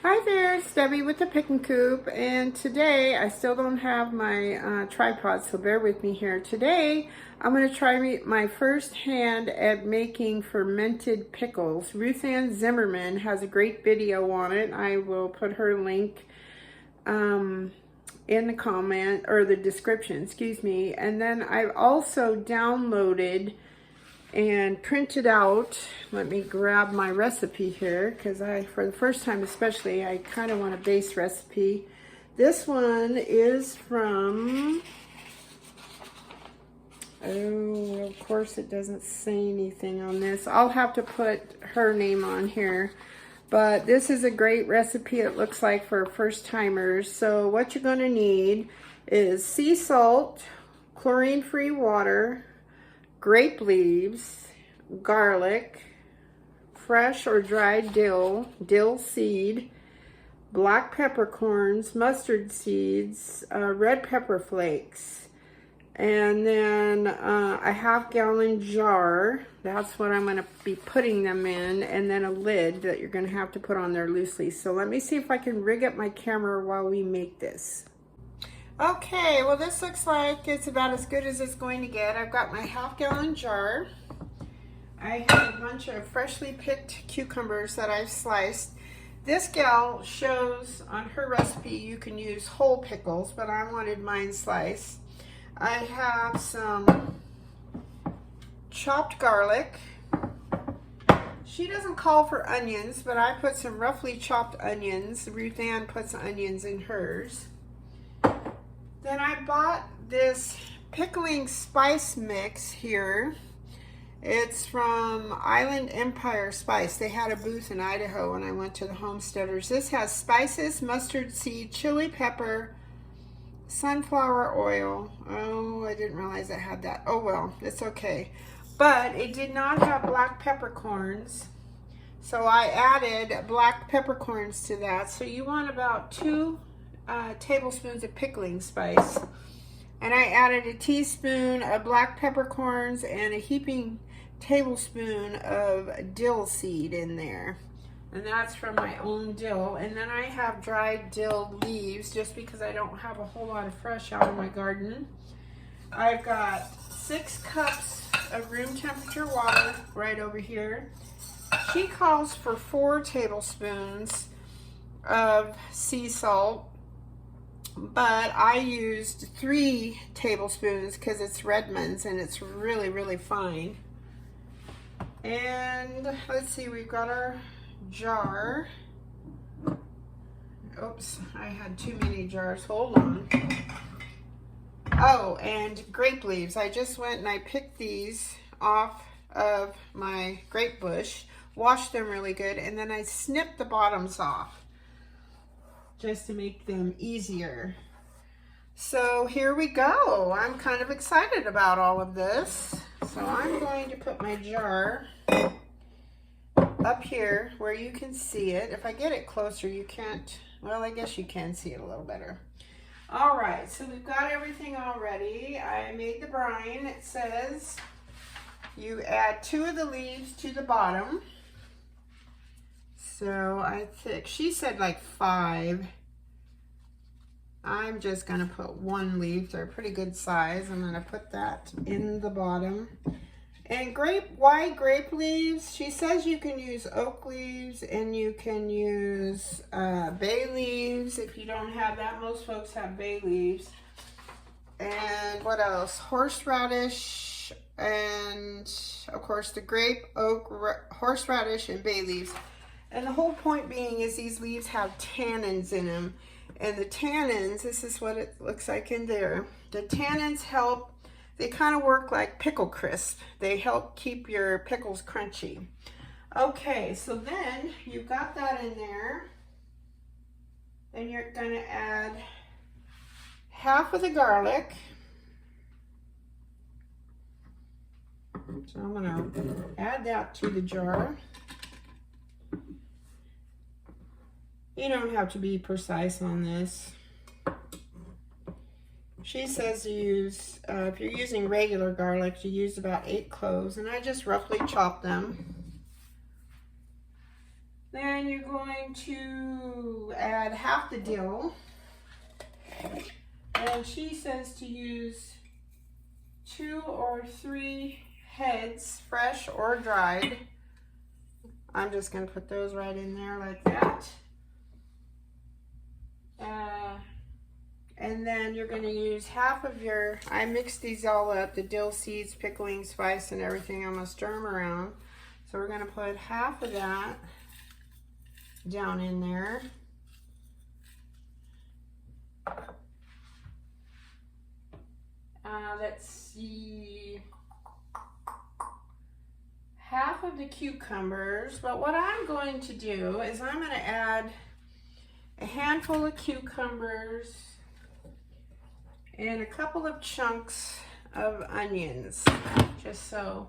Hi there, it's Debbie with the Pickin Coop, and today I still don't have my tripod, so bear with me here. Today I'm going to try my first hand at making fermented pickles. Ruth Ann Zimmerman has a great video on it. I will put her link in the comment, or the description, excuse me. And then I've also downloaded and printed out. Let me grab my recipe here, because for the first time especially, I kind of want a base recipe. This one is from, oh, of course it doesn't say anything on this. I'll have to put her name on here. But this is a great recipe, it looks like, for first timers. So what you're going to need is sea salt, chlorine-free water, grape leaves, garlic, fresh or dried dill seed, black peppercorns, mustard seeds, red pepper flakes, and then a half-gallon jar. That's what I'm going to be putting them in, and then a lid that you're going to have to put on there loosely. So let me see if I can rig up my camera while we make this. Okay, well this looks like it's about as good as it's going to get. I've got my half-gallon jar. I have a bunch of freshly picked cucumbers that I've sliced. This gal shows on her recipe you can use whole pickles, but I wanted mine sliced. I have some chopped garlic. She doesn't call for onions, but I put some roughly chopped onions. Ruth Ann puts onions in hers. Then I bought this pickling spice mix here. It's from Island Empire Spice. They had a booth in Idaho when I went to the Homesteaders. This has spices, mustard seed, chili pepper, sunflower oil. Oh, I didn't realize I had that. Oh well, it's okay. But it did not have black peppercorns, so I added black peppercorns to that. So you want about 2 tablespoons of pickling spice, and I added a teaspoon of black peppercorns and a heaping tablespoon of dill seed in there, and that's from my own dill. And then I have dried dill leaves just because I don't have a whole lot of fresh out in my garden. I've got 6 cups of room temperature water right over here. She calls for 4 tablespoons of sea salt, but I used 3 tablespoons because it's Redmond's and it's really, really fine. And let's see, we've got our jar. Oops, I had too many jars. Hold on. Oh, and grape leaves. I just went and I picked these off of my grape bush, washed them really good, and then I snipped the bottoms off just to make them easier. So here we go. I'm kind of excited about all of this. So I'm going to put my jar up here where you can see it. If I get it closer, you can't, well, I guess you can see it a little better. All right, so we've got everything all ready. I made the brine. It says you add 2 of the leaves to the bottom. So I think she said like 5. I'm just going to put 1 leaf. They're a pretty good size. I'm going to put that in the bottom. And white grape leaves, she says you can use oak leaves and you can use bay leaves if you don't have that. Most folks have bay leaves. And what else? Horseradish, and of course the grape, oak, horseradish, and bay leaves. And the whole point being is these leaves have tannins in them. And the tannins, this is what it looks like in there. The tannins help, they kind of work like pickle crisp. They help keep your pickles crunchy. Okay, so then you've got that in there. Then you're going to add half of the garlic. So I'm going to add that to the jar. You don't have to be precise on this. She says to use, if you're using regular garlic, you use about 8 cloves, and I just roughly chop them. Then you're going to add half the dill. And she says to use 2 or 3 heads, fresh or dried. I'm just going to put those right in there like that. And then you're going to use half of your, I mixed these all up, the dill seeds, pickling, spice, and everything. I'm going to stir them around. So we're going to put half of that down in there. Let's see, half of the cucumbers, but what I'm going to do is I'm going to add a handful of cucumbers and a couple of chunks of onions, just so.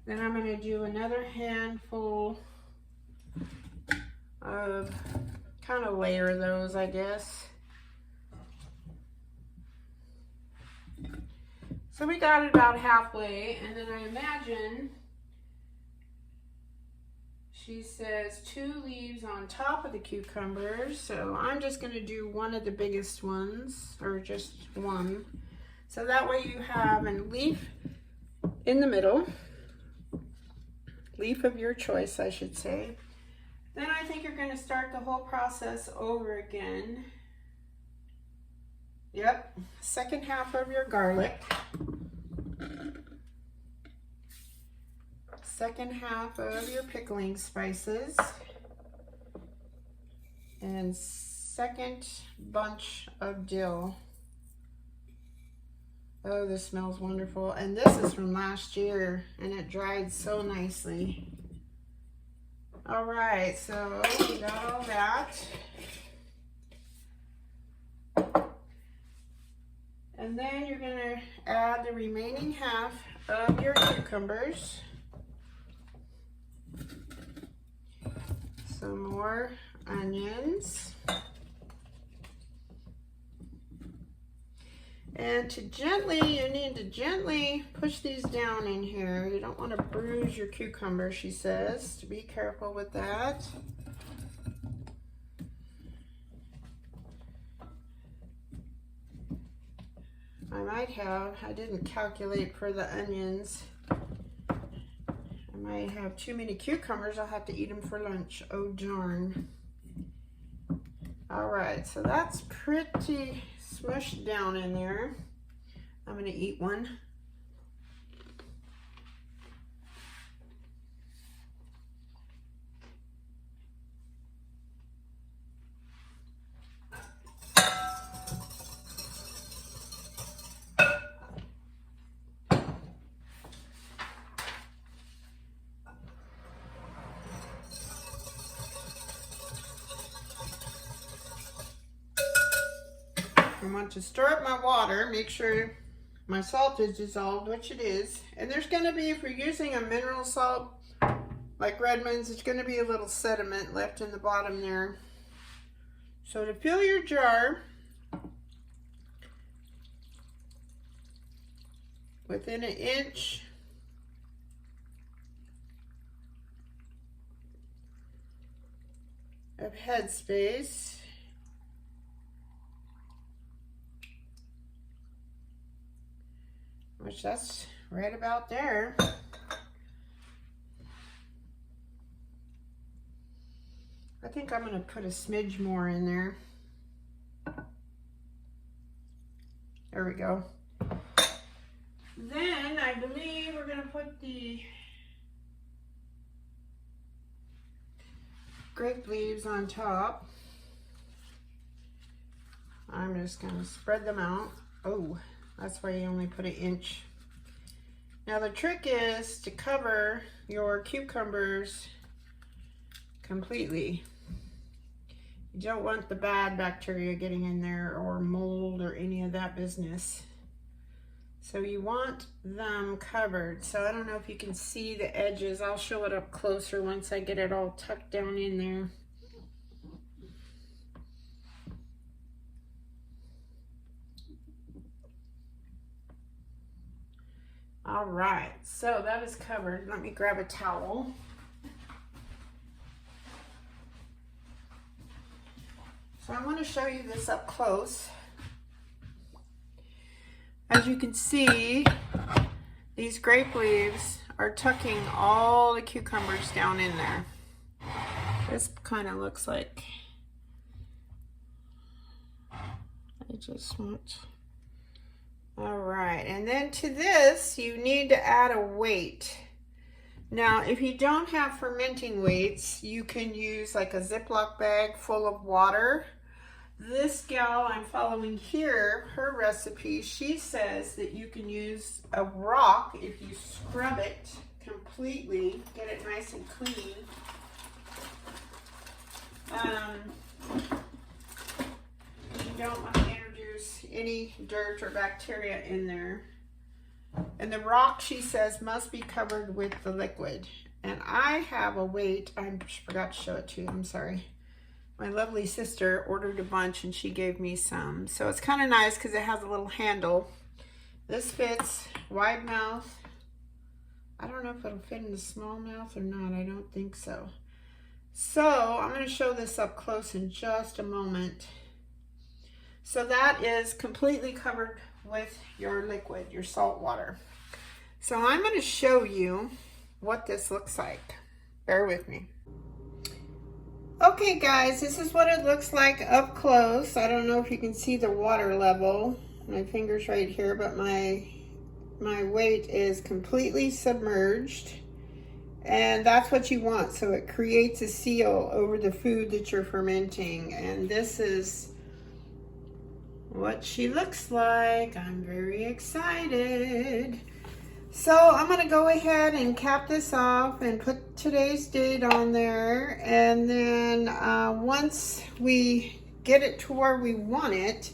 Then I'm going to do another handful of, kind of layer those, I guess. So we got it about halfway, and then I imagine she says 2 leaves on top of the cucumbers, so I'm just going to do one of the biggest ones, or just one. So that way you have a leaf in the middle, leaf of your choice, I should say. Then I think you're going to start the whole process over again. Yep, second half of your garlic. Second half of your pickling spices. And second bunch of dill. Oh, this smells wonderful. And this is from last year, and it dried so nicely. All right, so we got all that. And then you're going to add the remaining half of your cucumbers. Some more onions. And to gently, you need to gently push these down in here. You don't want to bruise your cucumber, she says. To be careful with that. I didn't calculate for the onions. I might have too many cucumbers. I'll have to eat them for lunch. Oh, darn. All right, so that's pretty smushed down in there. I'm going to eat one. I want to stir up my water, make sure my salt is dissolved, which it is. And there's going to be, if you're using a mineral salt like Redmond's, it's going to be a little sediment left in the bottom there. So to fill your jar, within 1 inch of headspace, which that's right about there. I think I'm going to put a smidge more in there. There we go. Then I believe we're going to put the grape leaves on top. I'm just going to spread them out. Oh, that's why you only put 1 inch. Now the trick is to cover your cucumbers completely. You don't want the bad bacteria getting in there, or mold, or any of that business. So you want them covered. So I don't know if you can see the edges. I'll show it up closer once I get it all tucked down in there. All right, so that is covered. Let me grab a towel. So I want to show you this up close. As you can see, these grape leaves are tucking all the cucumbers down in there. This kind of looks like, I just want, all right. And then to this, you need to add a weight. Now, if you don't have fermenting weights, you can use like a Ziploc bag full of water. This gal I'm following here, her recipe, she says that you can use a rock if you scrub it completely, get it nice and clean. You don't want to introduce any dirt or bacteria in there. And the rock, she says, must be covered with the liquid. And I have a weight, I forgot to show it to you, I'm sorry. My lovely sister ordered a bunch and she gave me some. So it's kind of nice because it has a little handle. This fits wide mouth. I don't know if it'll fit in the small mouth or not. I don't think so. So I'm going to show this up close in just a moment. So that is completely covered with your liquid, your salt water. So I'm going to show you what this looks like. Bear with me. Okay guys, this is what it looks like up close. I don't know if you can see the water level. My finger's right here, but my weight is completely submerged. And that's what you want. So it creates a seal over the food that you're fermenting. And this is what she looks like. I'm very excited. So I'm going to go ahead and cap this off and put today's date on there. And then once we get it to where we want it,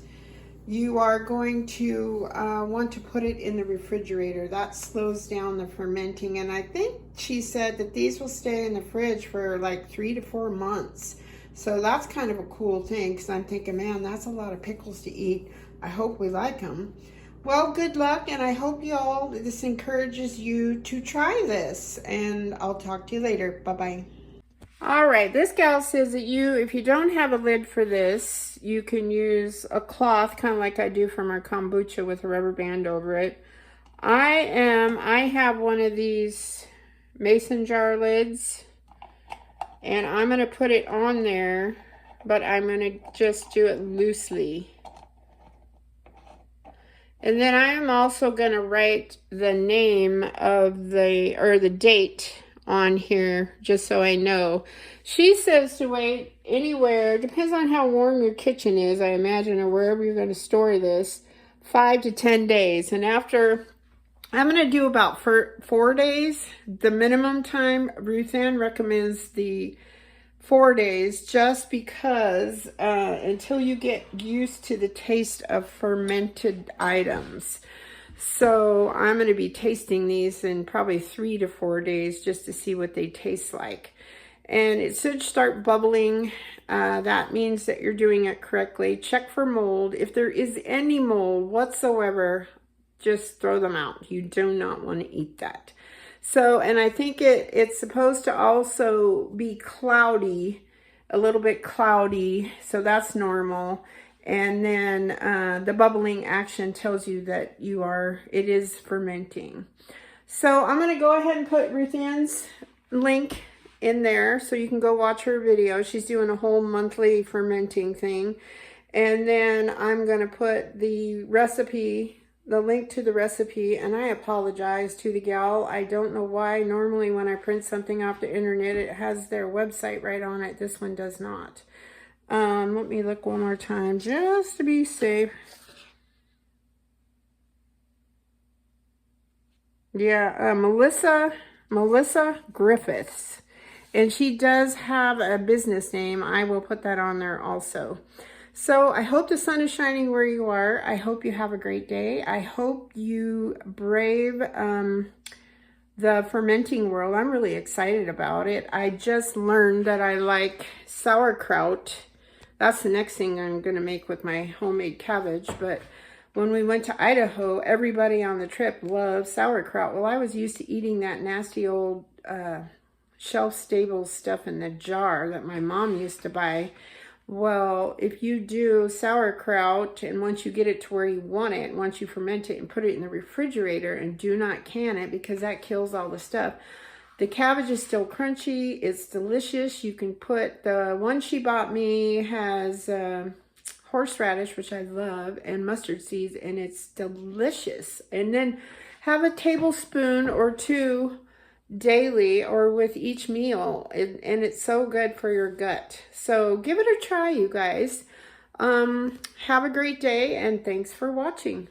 you are going to want to put it in the refrigerator. That slows down the fermenting. And I think she said that these will stay in the fridge for like 3 to 4 months. So that's kind of a cool thing, because I'm thinking, man, that's a lot of pickles to eat. I hope we like them. Well, good luck, and I hope this encourages you to try this. And I'll talk to you later. Bye-bye. All right, this gal says that if you don't have a lid for this, you can use a cloth, kind of like I do for my kombucha, with a rubber band over it. I have one of these mason jar lids, and I'm going to put it on there, but I'm going to just do it loosely. And then I am also going to write the name of the date on here, just so I know. She says to wait anywhere, depends on how warm your kitchen is, I imagine, or wherever you're going to store this, 5 to 10 days. And after, I'm going to do about 4 days. The minimum time, Ruth Ann recommends the 4 days, just because until you get used to the taste of fermented items. So I'm going to be tasting these in probably 3 to 4 days just to see what they taste like. And it should start bubbling. That means that you're doing it correctly. Check for mold. If there is any mold whatsoever, just throw them out. You do not want to eat that. So, and I think it's supposed to also be cloudy, a little bit cloudy. So that's normal. And then the bubbling action tells you that it is fermenting. So I'm going to go ahead and put Ruth Ann's link in there so you can go watch her video. She's doing a whole monthly fermenting thing. And then I'm going to put the recipe, the link to the recipe, and I apologize to the gal. I don't know why. Normally when I print something off the internet, it has their website right on it. This one does not. Let me look one more time just to be safe. Yeah, Melissa Griffiths. And she does have a business name. I will put that on there also. So I hope the sun is shining where you are. I hope you have a great day. I hope you brave the fermenting world. I'm really excited about it. I just learned that I like sauerkraut. That's the next thing I'm going to make with my homemade cabbage. But when we went to Idaho, everybody on the trip loved sauerkraut. Well, I was used to eating that nasty old shelf-stable stuff in the jar that my mom used to buy. Well, if you do sauerkraut, and once you get it to where you want it, once you ferment it and put it in the refrigerator, and do not can it because that kills all the stuff. The cabbage is still crunchy. It's delicious. You can put, the one she bought me has horseradish, which I love, and mustard seeds, and it's delicious. And then have a tablespoon or two daily or with each meal, and it's so good for your gut. So give it a try, you guys. Have a great day, and thanks for watching.